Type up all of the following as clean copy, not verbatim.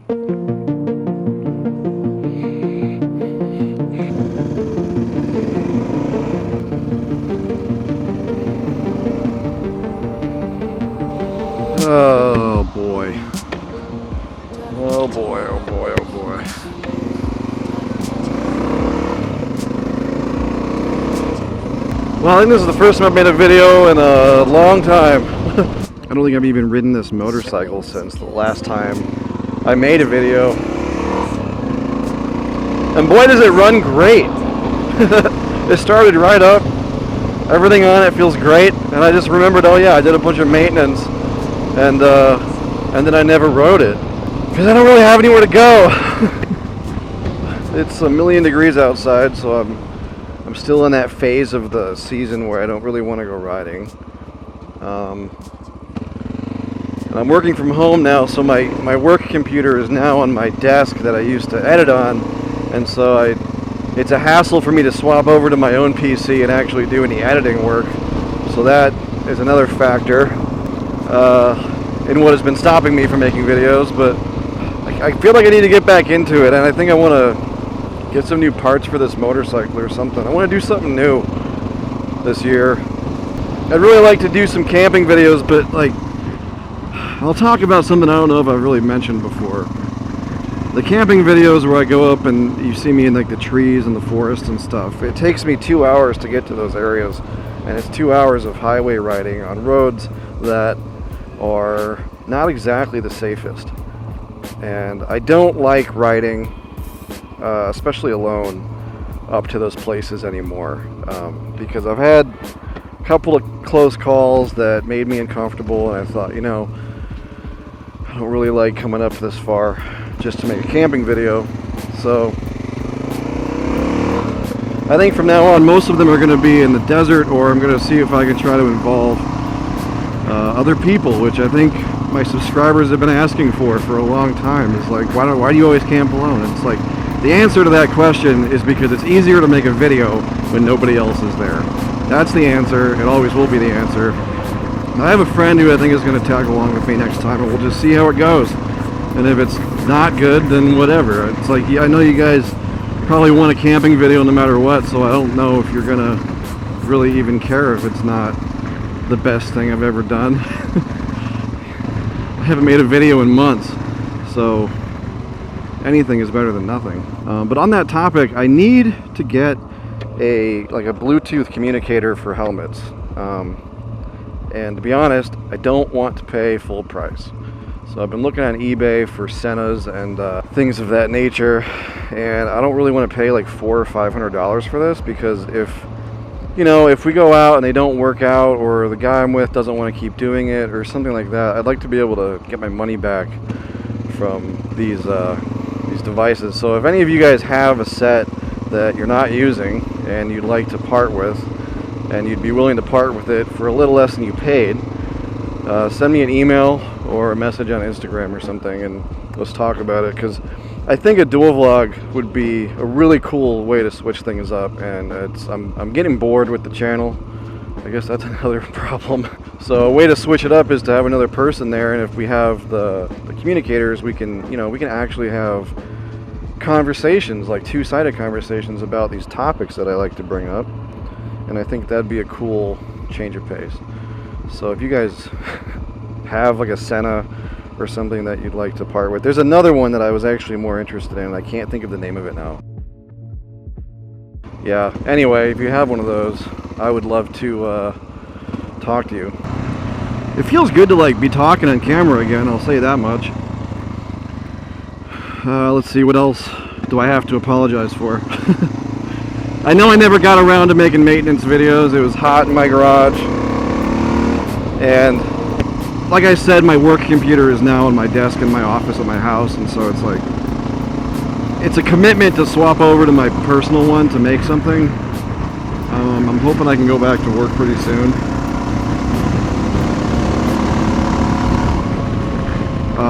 Oh boy. Oh boy, oh boy, oh boy. Well, I think this is the first time I've made a video in a long time. I don't think I've even ridden this motorcycle since the last time I made a video. And boy does it run great. It started right up. Everything on it feels great. And I just remembered, oh yeah, I did a bunch of maintenance. And then I never rode it. Because I don't really have anywhere to go. It's a million degrees outside, so I'm still in that phase of the season where I don't really want to go riding. And I'm working from home now, so my work computer is now on my desk that I used to edit on, and so it's a hassle for me to swap over to my own PC and actually do any editing work. So that is another factor in what has been stopping me from making videos, but I feel like I need to get back into it, and I think I want to get some new parts for this motorcycle or something. I want to do something new this year. I'd really like to do some camping videos, but like, I'll talk about something I don't know if I've really mentioned before. The camping videos where I go up and you see me in like the trees and the forest and stuff, it takes me 2 hours to get to those areas, and it's 2 hours of highway riding on roads that are not exactly the safest. And I don't like riding, especially alone, up to those places anymore, because I've had a couple of close calls that made me uncomfortable, and I thought, you know, I don't really like coming up this far just to make a camping video. So I think from now on most of them are going to be in the desert, or I'm going to see if I can try to involve other people, which I think my subscribers have been asking for a long time. It's like, why do you always camp alone? And it's like, the answer to that question is because it's easier to make a video when nobody else is there. That's the answer. It always will be the answer. I have a friend who I think is going to tag along with me next time, and we'll just see how it goes. And if it's not good, then whatever. It's like, yeah, I know you guys probably want a camping video no matter what, so I don't know if you're going to really even care if it's not the best thing I've ever done. I haven't made a video in months, so anything is better than nothing. But on that topic, I need to get a Bluetooth communicator for helmets. And to be honest, I don't want to pay full price. So I've been looking on eBay for Senas and things of that nature, and I don't really want to pay like $400 or $500 for this, because if we go out and they don't work out, or the guy I'm with doesn't want to keep doing it or something like that, I'd like to be able to get my money back from these devices. So if any of you guys have a set that you're not using and you'd like to part with, and you'd be willing to part with it for a little less than you paid, send me an email or a message on Instagram or something, and let's talk about it, because I think a dual vlog would be a really cool way to switch things up, and I'm getting bored with the channel. I guess that's another problem. So a way to switch it up is to have another person there, and if we have the communicators, we can actually have conversations, like two-sided conversations about these topics that I like to bring up, and I think that'd be a cool change of pace. So if you guys have like a Sena or something that you'd like to part with, there's another one that I was actually more interested in, and I can't think of the name of it now. Yeah, anyway, if you have one of those, I would love to talk to you. It feels good to like be talking on camera again, I'll say that much. Let's see, what else do I have to apologize for? I know I never got around to making maintenance videos. It was hot in my garage, and like I said, my work computer is now on my desk in my office at my house, and so it's like, it's a commitment to swap over to my personal one to make something. I'm hoping I can go back to work pretty soon.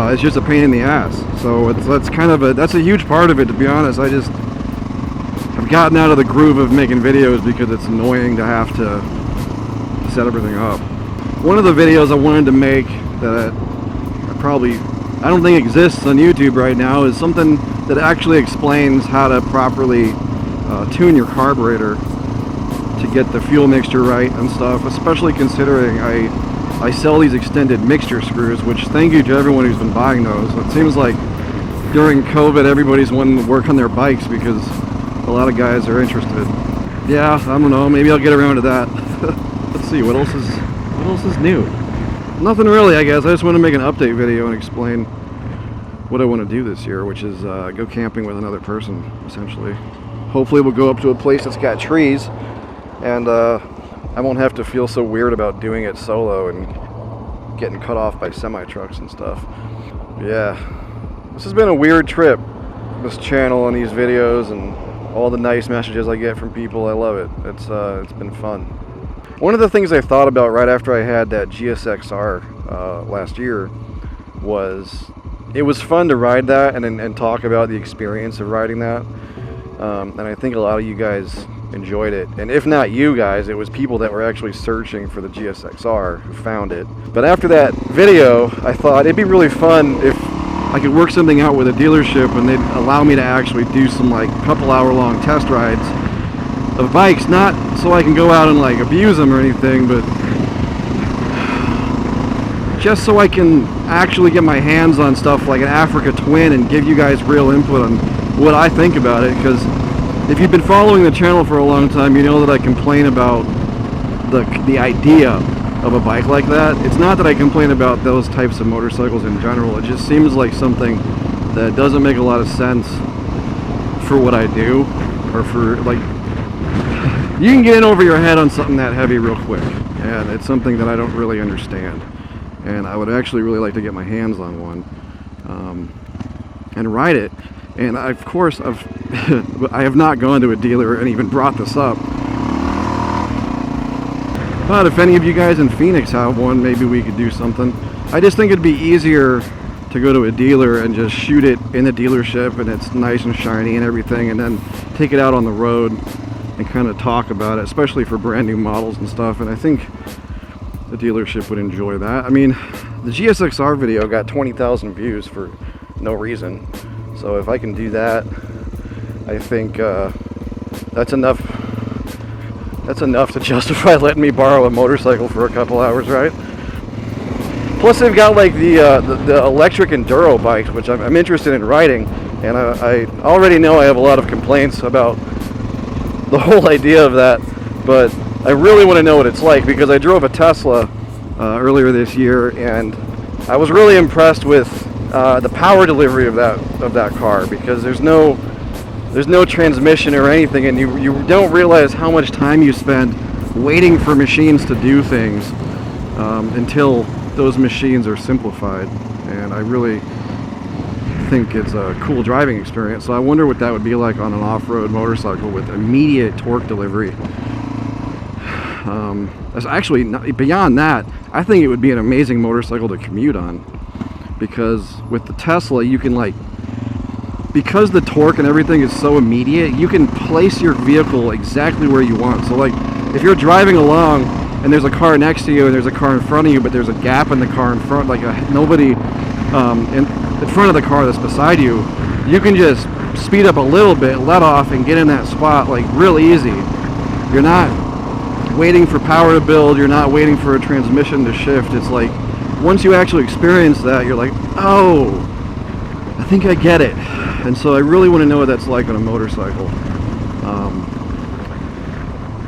It's just a pain in the ass. So that's a huge part of it, to be honest. I've gotten out of the groove of making videos because it's annoying to have to set everything up. One of the videos I wanted to make that I probably I don't think exists on YouTube right now is something that actually explains how to properly tune your carburetor to get the fuel mixture right and stuff, especially considering I sell these extended mixture screws, which thank you to everyone who's been buying those. It seems like during COVID everybody's wanting to work on their bikes because a lot of guys are interested. Yeah, I don't know, maybe I'll get around to that. Let's see, what else is new? Nothing really, I guess. I just want to make an update video and explain what I want to do this year, which is go camping with another person, essentially. Hopefully we'll go up to a place that's got trees, and I won't have to feel so weird about doing it solo and getting cut off by semi-trucks and stuff. Yeah, this has been a weird trip, this channel and these videos and all the nice messages I get from people. I love it. It's been fun. One of the things I thought about right after I had that GSXR last year was it was fun to ride that and talk about the experience of riding that. And I think a lot of you guys enjoyed it. And if not you guys, it was people that were actually searching for the GSXR who found it. But after that video, I thought it'd be really fun if I could work something out with a dealership and they'd allow me to actually do some like couple hour long test rides of bikes, not so I can go out and like abuse them or anything, but just so I can actually get my hands on stuff like an Africa Twin and give you guys real input on what I think about it. Because if you've been following the channel for a long time, you know that I complain about the idea of a bike like that. It's not that I complain about those types of motorcycles in general. It just seems like something that doesn't make a lot of sense for what I do, or for like, you can get in over your head on something that heavy real quick, and it's something that I don't really understand. And I would actually really like to get my hands on one and ride it. And of course, I have not gone to a dealer and even brought this up. But if any of you guys in Phoenix have one, maybe we could do something. I just think it'd be easier to go to a dealer and just shoot it in the dealership and it's nice and shiny and everything, and then take it out on the road and kind of talk about it, especially for brand new models and stuff. And I think the dealership would enjoy that. I mean, the GSXR video got 20,000 views for no reason. So if I can do that, I think that's enough. That's enough to justify letting me borrow a motorcycle for a couple hours, right? Plus, they've got like the electric enduro bikes, which I'm interested in riding, and I already know I have a lot of complaints about the whole idea of that, but I really want to know what it's like because I drove a Tesla earlier this year, and I was really impressed with the power delivery of that car, because there's no transmission or anything, and you don't realize how much time you spend waiting for machines to do things until those machines are simplified. And I really think it's a cool driving experience. So I wonder what that would be like on an off-road motorcycle with immediate torque delivery. Actually, beyond that, I think it would be an amazing motorcycle to commute on, because with the Tesla you can because the torque and everything is so immediate, you can place your vehicle exactly where you want. So like if you're driving along and there's a car next to you and there's a car in front of you, but there's a gap in the car in front, like nobody in front of the car that's beside you, you can just speed up a little bit, let off, and get in that spot like real easy. You're not waiting for power to build, you're not waiting for a transmission to shift. It's like once you actually experience that, you're like, oh, I think I get it. And so I really want to know what that's like on a motorcycle.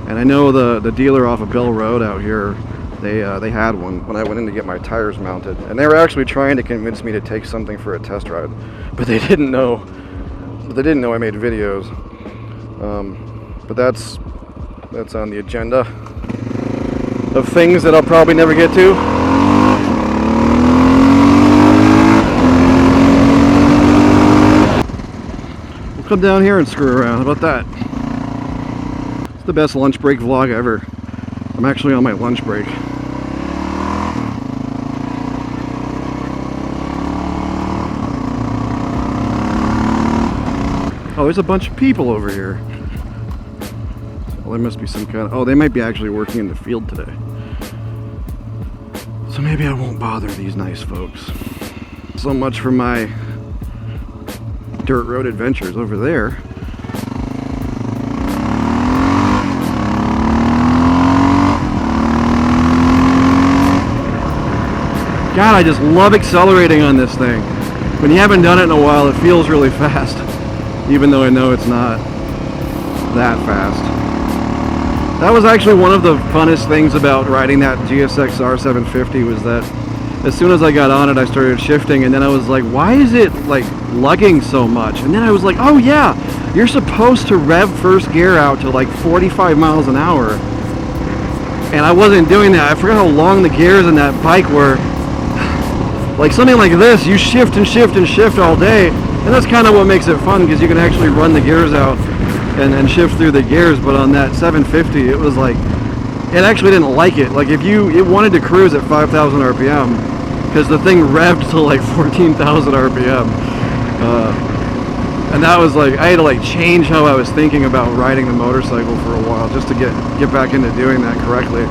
And I know the dealer off of Bell Road out here, they had one when I went in to get my tires mounted, and they were actually trying to convince me to take something for a test ride, but they didn't know I made videos. But that's on the agenda of things that I'll probably never get to. We'll come down here and screw around. How about that? It's the best lunch break vlog ever. I'm actually on my lunch break. Oh, there's a bunch of people over here. Well, there must be some kind of... Oh, they might be actually working in the field today. So maybe I won't bother these nice folks. So much for my dirt road adventures over there. God, I just love accelerating on this thing. When you haven't done it in a while, it feels really fast, even though I know it's not that fast. That was actually one of the funnest things about riding that XR650 was that as soon as I got on it, I started shifting, and then I was like, why is it like lugging so much? And then I was like, oh yeah, you're supposed to rev first gear out to like 45 miles an hour. And I wasn't doing that. I forgot how long the gears in that bike were. Like something like this, you shift and shift and shift all day, and that's kind of what makes it fun, because you can actually run the gears out and shift through the gears. But on that 750, it was like, it actually didn't like it. Like it wanted to cruise at 5,000 RPM, because the thing revved to like 14,000 RPM. And that was like, I had to like change how I was thinking about riding the motorcycle for a while, just to get back into doing that correctly.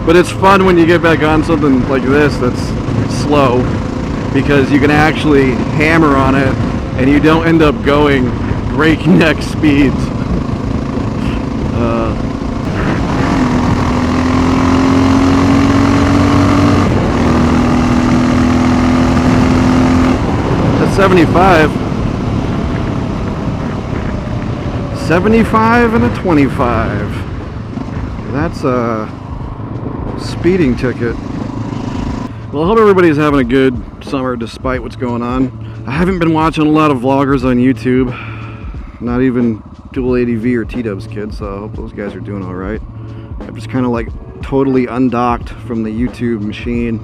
But it's fun when you get back on something like this that's slow, because you can actually hammer on it and you don't end up going breakneck speeds. That's 75. 75 and a 25. That's a speeding ticket. Well, I hope everybody's having a good summer despite what's going on. I haven't been watching a lot of vloggers on YouTube, not even Dual ADV or T-Dubs kids, so I hope those guys are doing all right. I've just kind of like totally undocked from the YouTube machine,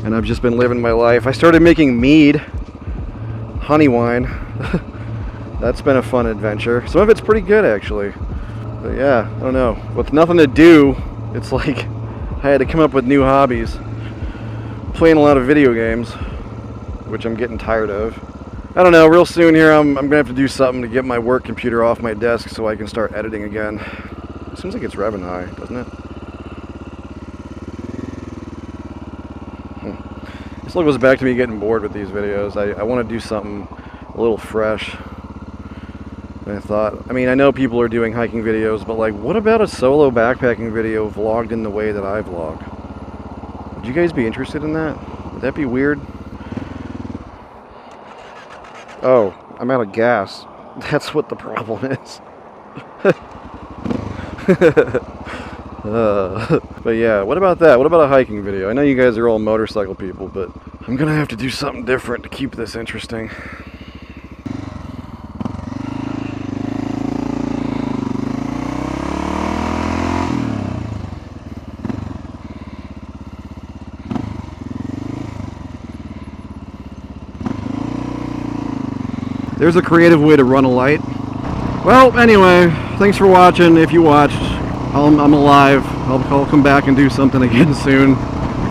and I've just been living my life. I started making mead, honey wine. That's been a fun adventure. Some of it's pretty good actually, but yeah, I don't know. With nothing to do, it's like I had to come up with new hobbies. Playing a lot of video games, which I'm getting tired of. I don't know, real soon here I'm gonna have to do something to get my work computer off my desk so I can start editing again. It seems like it's revving high, doesn't it? This all goes back to me getting bored with these videos. I want to do something a little fresh. And I thought, I mean, I know people are doing hiking videos, but like, what about a solo backpacking video vlogged in the way that I vlog? Would you guys be interested in that? Would that be weird? Oh, I'm out of gas. That's what the problem is. But yeah, what about that? What about a hiking video? I know you guys are all motorcycle people, but I'm gonna have to do something different to keep this interesting. There's a creative way to run a light. Well, anyway, thanks for watching. If you watched, I'm alive. I'll come back and do something again soon.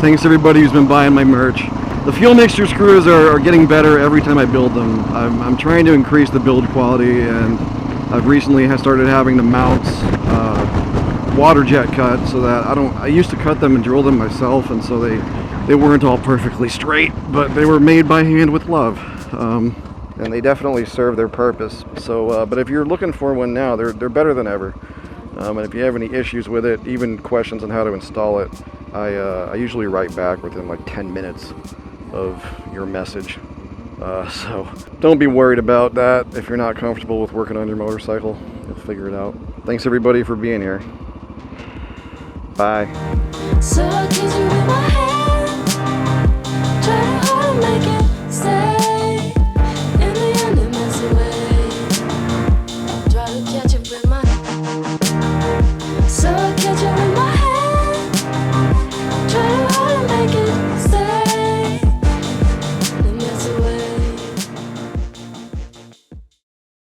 Thanks to everybody who's been buying my merch. The fuel mixture screws are getting better every time I build them. I'm trying to increase the build quality, and I've recently started having the mounts water jet cut, so that I used to cut them and drill them myself, and so they weren't all perfectly straight, but they were made by hand with love. And they definitely serve their purpose. So, but if you're looking for one now, they're better than ever. And if you have any issues with it, even questions on how to install it, I usually write back within like 10 minutes of your message. So don't be worried about that. If you're not comfortable with working on your motorcycle, you'll figure it out. Thanks everybody for being here. Bye. So